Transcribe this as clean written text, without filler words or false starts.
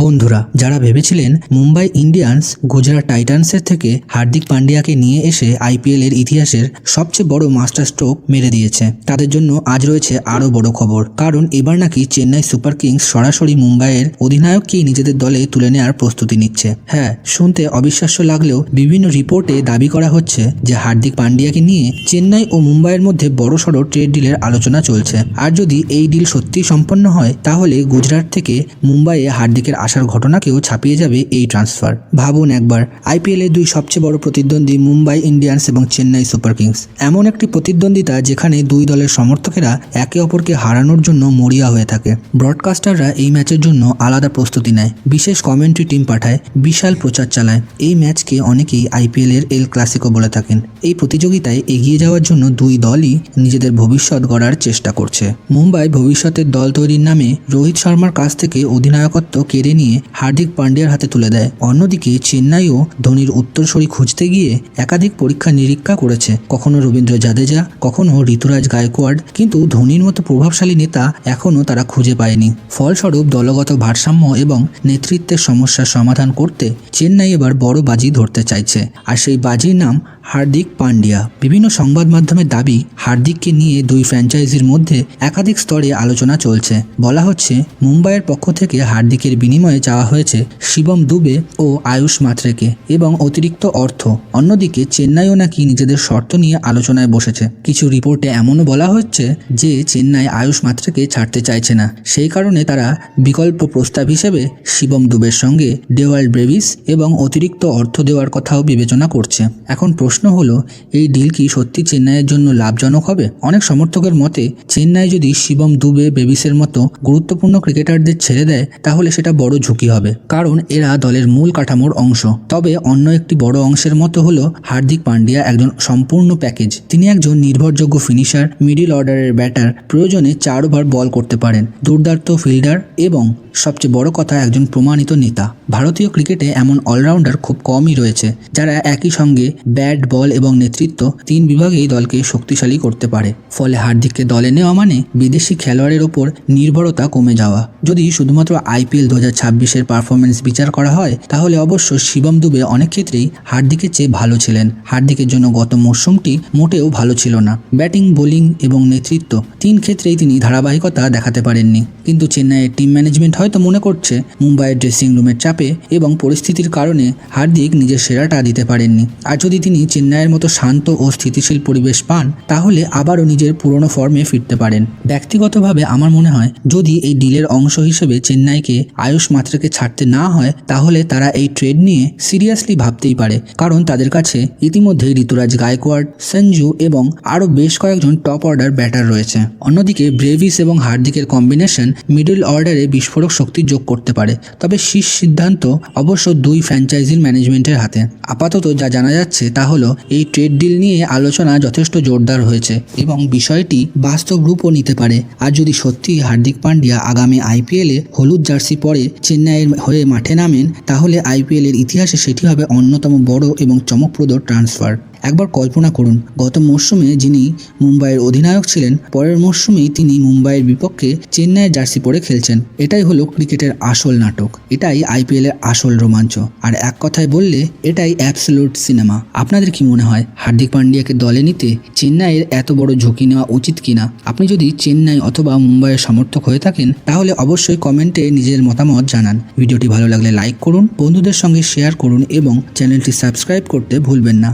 বন্ধুরা, যারা ভেবেছিলেন মুম্বাই ইন্ডিয়ান্স গুজরাট টাইটান্সের থেকে হার্দিক পান্ডিয়াকে নিয়ে এসে আইপিএল এর ইতিহাসের সবচেয়ে বড় মাস্টার স্ট্রোক মেরে দিয়েছে, তাদের জন্য আজ রয়েছে আরও বড় খবর। কারণ এবার নাকি চেন্নাই সুপার কিংস সরাসরি মুম্বাইয়ের অধিনায়ককেই নিজেদের দলে তুলে নেওয়ার প্রস্তুতি নিচ্ছে। হ্যাঁ, শুনতে অবিশ্বাস্য লাগলেও বিভিন্ন রিপোর্টে দাবি করা হচ্ছে যে হার্দিক পান্ডিয়াকে নিয়ে চেন্নাই ও মুম্বাইয়ের মধ্যে বড়সড় ট্রেড ডিলের আলোচনা চলছে। আর যদি এই ডিল সত্যিই সম্পন্ন হয়, তাহলে গুজরাট থেকে মুম্বাইয়ে হার্দিকের আসার ঘটনাকেও ছাপিয়ে যাবে এই ট্রান্সফার। ভাবুন একবার, আইপিএলের দুই সবচেয়ে বড় প্রতিদ্বন্দ্বী মুম্বাই ইন্ডিয়ান্স এবং চেন্নাই সুপার কিংস, এমন একটি প্রতিদ্বন্দ্বিতা যেখানে দুই দলের সমর্থকেরা একে অপরকে হারানোর জন্য মরিয়া হয়ে থাকে। ব্রডকাস্টাররা এই ম্যাচের জন্য আলাদা প্রস্তুতি নেয়, বিশেষ কমেন্ট্রি টিম পাঠায়, বিশাল প্রচার চালায়। এই ম্যাচকে অনেকেই আইপিএলের এল ক্লাসিকো বলে থাকেন। এই প্রতিযোগিতায় এগিয়ে যাওয়ার জন্য দুই দলই নিজেদের ভবিষ্যৎ গড়ার চেষ্টা করছে। মুম্বাই ভবিষ্যতের দল তৈরির নামে রোহিত শর্মার কাছ থেকে অধিনায়কত্ব কেড়ে নিয়ে হার্দিক পান্ডিয়ার হাতে তুলে দেয়। অন্যদিকে চেন্নাইও ধোনির উত্তরসূরি খুঁজতে গিয়ে একাধিক পরীক্ষা নিরীক্ষা করেছে, কখনো রবীন্দ্র জাদেজা, কখনো ঋতুরাজ গায়কোয়াড়, কিন্তু ধোনির মতো প্রভাবশালী নেতা এখনও তারা খুঁজে পায়নি। ফলস্বরূপ দলগত ভারসাম্য এবং নেতৃত্বের সমস্যার সমাধান করতে চেন্নাই এবার বড় বাজি ধরতে চাইছে, আর সেই বাজির নাম হার্দিক পান্ডিয়া। বিভিন্ন সংবাদ মাধ্যমের দাবি, হার্দিককে নিয়ে দুই ফ্র্যাঞ্চাইজির মধ্যে একাধিক স্তরে আলোচনা চলছে। বলা হচ্ছে মুম্বাইয়ের পক্ষ থেকে হার্দিকের বিনিময়ে চাওয়া হয়েছে শিবম দুবে ও আয়ুষ মাত্রেকে এবং অতিরিক্ত অর্থ। অন্যদিকে চেন্নাইও নাকি নিজেদের শর্ত নিয়ে আলোচনায় বসেছে। কিছু রিপোর্টে এমনও বলা হচ্ছে যে চেন্নাই আয়ুষ মাত্রেকে ছাড়তে চাইছে না, সেই কারণে তারা বিকল্প প্রস্তাব হিসেবে শিবম দুবের সঙ্গে ডেওয়াল ব্রেভিস এবং অতিরিক্ত অর্থ দেওয়ার কথাও বিবেচনা করছে। এখন প্রশ্ন হলো, এই ডিল কি সত্যি চেন্নাইয়ের জন্য লাভজনক হবে? অনেক সমর্থকের মতে চেন্নাই যদি শিবম দুবে, ব্রেভিসের মতো গুরুত্বপূর্ণ ক্রিকেটারদের ছেড়ে দেয়, তাহলে সেটা বড় ঝুঁকি হবে, কারণ এরা দলের মূল কাঠামোর অংশ। তবে অন্য একটি বড় অংশের মতো হলো হার্দিক পান্ডিয়া একজন সম্পূর্ণ প্যাকেজ। তিনি একজন নির্ভরযোগ্য ফিনিশার, মিডল অর্ডারের ব্যাটার, প্রয়োজনে 4 ওভার বল করতে পারেন, দুর্দান্ত ফিল্ডার এবং সবচেয়ে বড় কথা একজন প্রমাণিত নেতা। ভারতীয় ক্রিকেটে এমন অলরাউন্ডার খুব কমই রয়েছে যারা একই সঙ্গে ব্যাট, বল এবং নেতৃত্ব 3 বিভাগেই দলকে শক্তিশালী করতে পারে। ফলে হার্দিককে দলে নেওয়া মানে বিদেশি খেলোয়াড়ের ওপর নির্ভরতা কমে যাওয়া। যদি শুধুমাত্র আইপিএল 2026-এর পারফরমেন্স বিচার করা হয়, তাহলে অবশ্য শিবম দুবে অনেক ক্ষেত্রেই হার্দিকের চেয়ে ভালো ছিলেন। হার্দিকের জন্য গত মরশুমটি মোটেও ভালো ছিল না। ব্যাটিং, বোলিং এবং নেতৃত্ব 3 ক্ষেত্রেই তিনি ধারাবাহিকতা দেখাতে পারেননি। কিন্তু চেন্নাইয়ের টিম ম্যানেজমেন্ট হয়তো মনে করছে মুম্বাইয়ের ড্রেসিং রুমের চাপে এবং পরিস্থিতির কারণে হার্দিক নিজের সেরাটা দিতে পারেননি। আর যদি তিনি চেন্নাইয়ের মতো শান্ত ও স্থিতিশীল পরিবেশ পান, তাহলে আবারও নিজের পুরনো ফর্মে ফিরতে পারেন। ব্যক্তিগতভাবে আমার মনে হয়, যদি এই ডিলের অংশ হিসেবে চেন্নাইকে আয়ুষ মাত্রাকে ছাড়তে না হয়, তাহলে তারা এই ট্রেড নিয়ে সিরিয়াসলি ভাবতেই পারে, কারণ তাদের কাছে ইতিমধ্যে ঋতুরাজ গায়কোয়াড়, সঞ্জু এবং আরও বেশ কয়েকজন টপ অর্ডার ব্যাটার রয়েছে। অন্যদিকে ব্রেভিস এবং হার্দিকের কম্বিনেশন মিডল অর্ডারে বিস্ফোরক শক্তি যোগ করতে পারে। তবে শীর্ষ সিদ্ধান্ত অবশ্য দুই ফ্র্যাঞ্চাইজির ম্যানেজমেন্টের হাতে। আপাতত যা জানা যাচ্ছে তা হলো, এই ট্রেড ডিল নিয়ে আলোচনা যথেষ্ট জোরদার হয়েছে এবং বিষয়টি বাস্তব রূপও নিতে পারে। আর যদি সত্যি হার্দিক পান্ডিয়া আগামী আইপিএলে হলুদ জার্সি পরে চেন্নাইয়ের হয়ে মাঠে নামেন, তাহলে আইপিএলের ইতিহাসে সেটি হবে অন্যতম বড় এবং চমকপ্রদ ট্রান্সফার। একবার কল্পনা করুন, গত মরশুমে যিনি মুম্বাইয়ের অধিনায়ক ছিলেন, পরের মরশুমেই তিনি মুম্বাইয়ের বিপক্ষে চেন্নাইয়ের জার্সি পরে খেলছেন। এটাই হলো ক্রিকেটের আসল নাটক, এটাই আইপিএলের আসল রোমাঞ্চ, আর এক কথায় বললে এটাই অ্যাবসলিউট সিনেমা। আপনাদের কি মনে হয়, হার্দিক পান্ডিয়াকে দলে নিতে চেন্নাইয়ের এত বড় ঝুঁকি নেওয়া উচিত কিনা? আপনি যদি চেন্নাই অথবা মুম্বাইয়ের সমর্থক হয়ে থাকেন, তাহলে অবশ্যই কমেন্টে নিজের মতামত জানান। ভিডিওটি ভালো লাগলে লাইক করুন, বন্ধুদের সঙ্গে শেয়ার করুন এবং চ্যানেলটি সাবস্ক্রাইব করতে ভুলবেন না।